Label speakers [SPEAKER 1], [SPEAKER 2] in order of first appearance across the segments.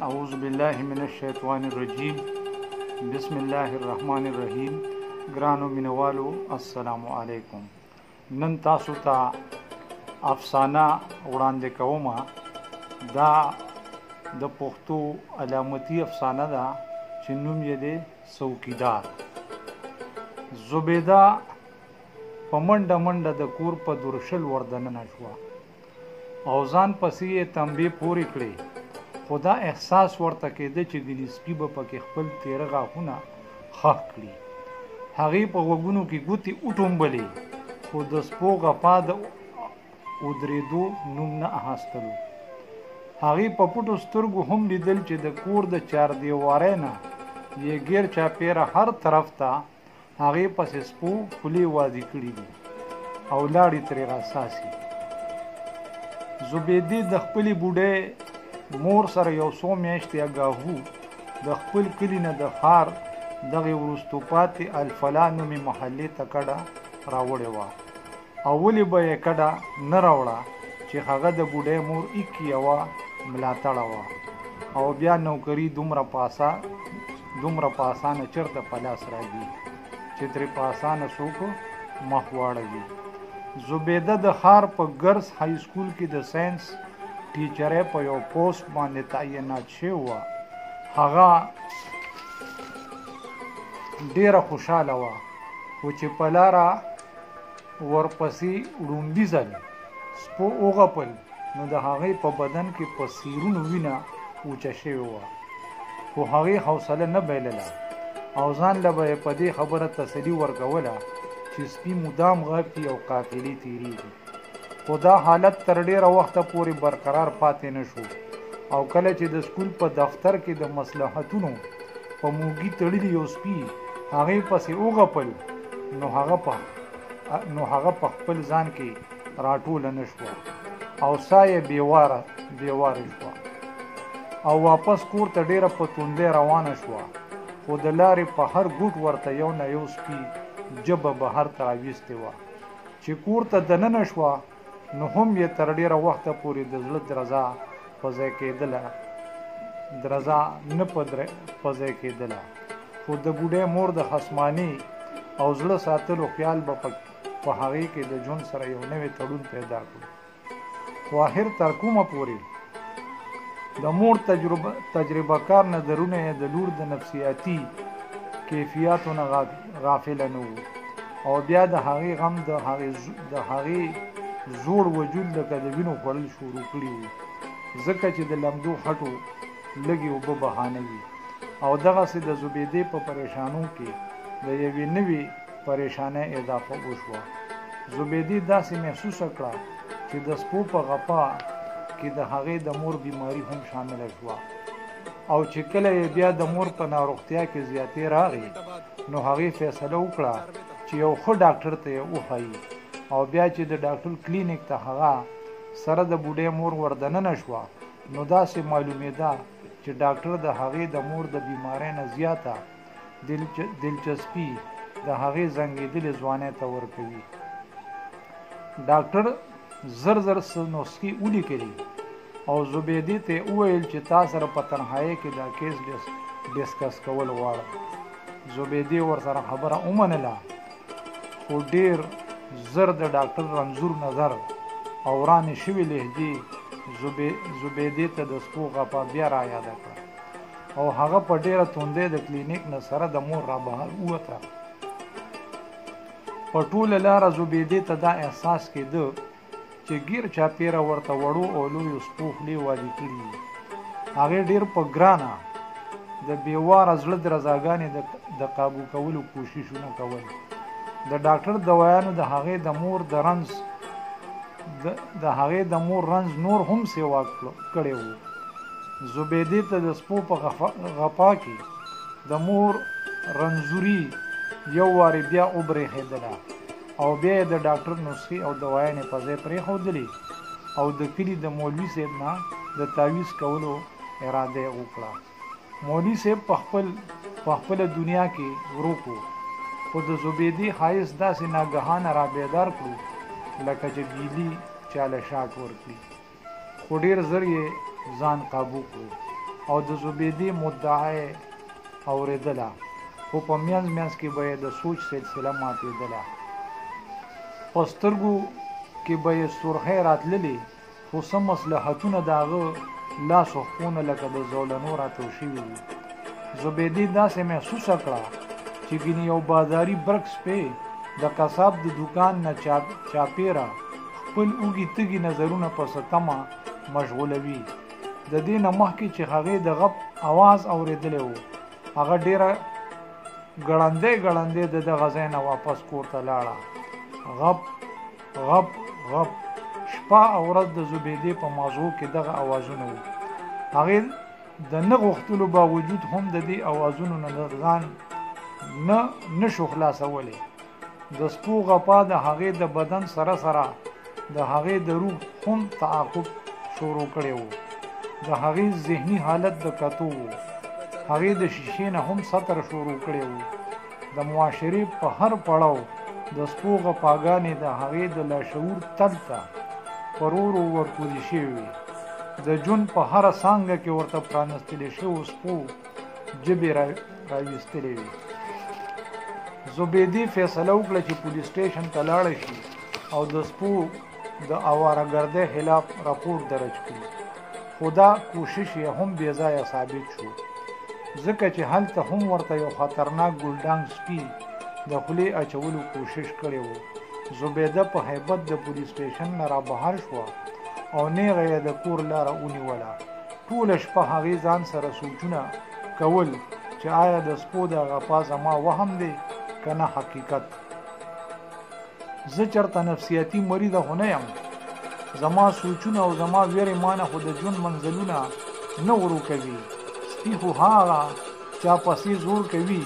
[SPEAKER 1] اعوذ بالله من الشیطان الرجیم. بسم الله الرحمن الرحیم. ګرانو مینوالو السلام علیکم. نن تاسو ته افسانه وړاندې کوم. دا د پښتو علامتي افسانه ده چې نوم یې دی څوکیدار. زبیده په منډه منډه د کور په درشل وردننه شوه او ځان پسې یې تنبې پورې کړې، خو دا احساس ورته کېده چې ګنې سپي به پکې خپل تېره غاښونه ښخ کړي. هغې په غوږونو کې ګوتې وټومبلې، خو د سپو غپا د ودرېدو نوم نه اخیستلو. هغې په پټو سترګو هم لیدل چې د کور د چاردیوارۍ نه یې ګیر چاپېره هر طرف ته هغې پسې سپو خولې وازې کړي دي او لاړې ترې راساسي. زبیدې د خپلې بوډۍ مور سره یو څو میاشتې اګاهو د خپل کلي نه د ښار دغې وروستو پاتې الفلا نومې محلې ته کډه راوړې وه. او ولې به یې کډه نه راوړه چې هغه د بوډۍ مور ایکې یوه ملاتړه وه او بیا نوکري دومره په اسانه چېرته په لاس راځي چې ترې په اسانه څوک مخ واړوي. زبیده د ښار په ګرز های سکول کې د ساینس ټیچرۍ په یو پوسټ باندې تعینات شوې وه. هغه ډیره خوشحاله وه، خو چې په لاره ورپسې وړومبي ځل سپو وغپل نو د هغې په بدن کې په سیرونو وینه وچه شوې وه، خو هغې حوصله نه بایلله او ځان له به یې په دې خبره تسلي ورکوله چې سپي مدام غپي او قافلې تېرېږي. خو دا حالت تر ډیره وخته پورې برقرار پاتې نه شو او کله چې د سکول په دفتر کې د مصلحتونو په موږي تړلي یو سپي هغې پسې وغپل نو هغه په خپل ځان کې راټوله نه شوه او ساه یې بېواره شوه او واپس کور ته ډیره په توندۍ روانه شوه. خو د لارې په هر ګوټ ورته یو نه یو سپي ژبه بهر ته راویستې وه. چې کور ته دننه شوه نو هم یې تر ډیره وخته پورې د زړه درزا نه په ځای کېدله. خو د بوډۍ مور د خصماني او زړه ساتلو خیال به په هغې کې د ژوند سره یو نوی تړون پیدا کړو. خو آخر تر کومه پورې د مور تجربه کار نظرونه یې د لور د نفسیاتي کیفیاتو نه غافله نه وو او بیا د هغې غم د هغې زوړ وجود لکه د وینو خوړل شروع کړي وو، ځکه چې د لمدو خټو لږې اوبه بهانه وي. او دغسې د زبیدې په پریشانو کې د یوې نوې پریشانۍ اضافه وشوه. زبیدې داسې محسوسه کړه چې د سپو په غپا کې د هغې د مور بیماري هم شامله شوه او چې کله یې بیا د مور په ناروغتیا کې زیاتې راغی نو هغې فیصله وکړه چې یو ښه ډاکټر ته یې وښایي. او بیا چې د ډاکټر کلینیک ته هغه سره د بوډۍ مور وردننه شوه نو داسې معلومېده چې ډاکټر د هغې د مور د بیمارۍ نه زیاته دلچسپي د هغې زنګېدلې ځوانۍ ته ورکوي. ډاکټر زر نسخې ولیکلې او زبیدې ته یې وویل چې تا سره په تنهایۍ کې دا کیس ډسکس کول غواړم. زبیدې ورسره خبره ومنله، خو ډېر زر د ډاکټر رنځور نظر او ورانې شوې لهجې زبیدې ته د سپو غپا بیا را یاده کړه او هغه په ډیره توندۍ د کلینیک نه سره د مور را بهر ووته. په ټوله لاره زبیدې ته دا احساس کېده چې ګیر چاپېره ورته وړو او لویو سپو خولې وادي کړي وي. هغې ډېر په ګرانه د بېواره زړه درزاګانې د قابو کولو کوششونه کول. د ډاکټر دوایانو د هغې د مور رنځ نور هم سیوا کړی و. زبیدې ته د سپو په غپا کې د مور رنځوري یو وارې بیا وبرېښېدله او بیا یې د ډاکټر نسخې او دوایانې په ځای پرېښودلې او د کلي د مولوي صاحب نه د تعویض کولو اراده یې وکړه. مولوي صاحب په خپله دنیا کې ورک و، خو د زبیدې ښایست داسې ناګهانه را بیدار کړو لکه چې بیلي چاله شاټ ورکړي. خو ډېر زر یې ځان قابو کړو او د زبیدې مدعا اورېدله، خو په منځ منځ کې به یې د سوچ سلسله ماتېدله. په سترګو کې به یې سرخۍ راتللې، خو څه مصلحتونه د هغه لاس وښپونه لکه د زولنو راتاو شوي وو. زبیدې داسې محسوسه کړه چې ګینې یو بازاري برګ سپی د قصاب د دوکان نه چاپېره خپل اوږي تږي نظرونه په ستمه مشغولوي. د دې نه مخکې چې هغې د غپ اواز اورېدلی و، هغه ډېره ګړندی ګړندی د دغه ځای نه واپس کور ته لاړه. غپ غپ غپ. شپه او ورځ د زبیدې په ماغزو کې دغه اوازونه وو. هغې د نه غوښتلو باوجود هم د دې اوازونو نه ځان نه شو خلاصولی. د سپو غپا د هغې د بدن سره سره د هغې د روح هم تعاقب شروع کړی و. د هغې ذهني حالت د کتو و. هغې د شیشې نه هم سطر شروع کړی و. د معاشرې په هر پړاو د سپو غپاګانې د هغې د لاشعور تل ته پر ورو ورکوزي شوې وې. د ژوند په هره څانګه کې ورته پرانستلی شوو سپو ژبې راویستلې وې. زبیدې فیصله وکړه چې پولیس سټیشن ته لاړه شي او د سپو د اوارهګردۍ خلاف راپور درج کړي، خو دا کوشش یې هم بې ځایه ثابت شو، ځکه چې هلته هم ورته یو خطرناک ګلډانګ سپي د خولې اچولو کوشش کړی و. زبیده په هیبت د پولیس سټیشن نه رابهر شوه او نیغه یې د کور لاره ونیوله. ټوله شپه هغې ځان سره سوچونه کول چې آیا د سپو د غپا زما وهم دی که نه حقیقت. زه چېرته نفسیاتي مریضه خو نه یم. زما سوچونه او زما ویرې مانه خو د ژوند منزلونه نه ورو کوي. سپي خو هغه چا پسې زور کوي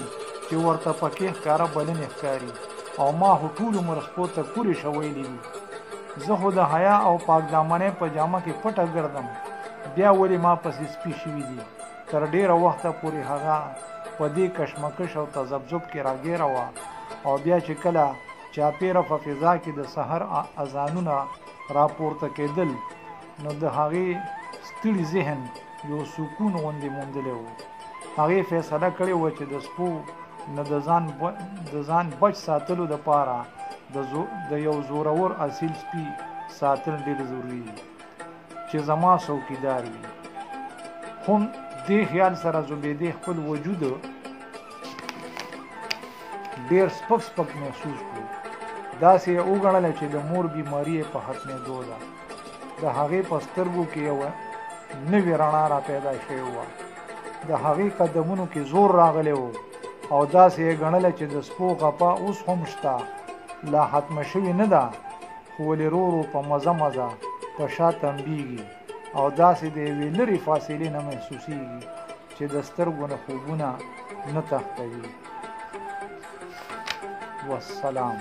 [SPEAKER 1] چې ورته پکې ښکاره بلنې ښکاري، او ما خو ټول عمر سپو ته کورې شویلې دي. زه خو د حیا او پاک دامنۍ په جامه کې پټه ګرځم، بیا ولې ما پسې سپي شوي دي. تر ډېره وخته پورې هغه په دې کشمکش او تذبذب کې راګیره وه، او بیا چې کله چاپېره په فضا کې د سحر اذانونه راپورته کېدل، نو د هغې ستړي ذهن یو سکون غوندې موندلی و. هغې فیصله کړې وه چې د سپو نه د ځان بچ ساتلو دپاره د یو زورور اصیل سپي ساتل ډېر ضروري دي چې زما څوکیدار وي. هم دې خیال سره زبیدې خپل وجود ډېر سپک سپک محسوس کړو. داسې یې وګڼله چې د مور بیماري یې په ختمېدو ده. د هغې په سترګو کې یوه نوې رڼا را پیدا شوې وه. د هغې قدمونو کې زور راغلی و، او داسې یې ګڼله چې د سپو غپا اوس هم شته، لا ختمه شوې نه ده، خو ولې ورو ورو په مزه مزه په شا تمبېږي، او داسې د یوې لرې فاصلې نه محسوسېږي چې د سترګو نه خوبونه نه تښتوي. والسلام.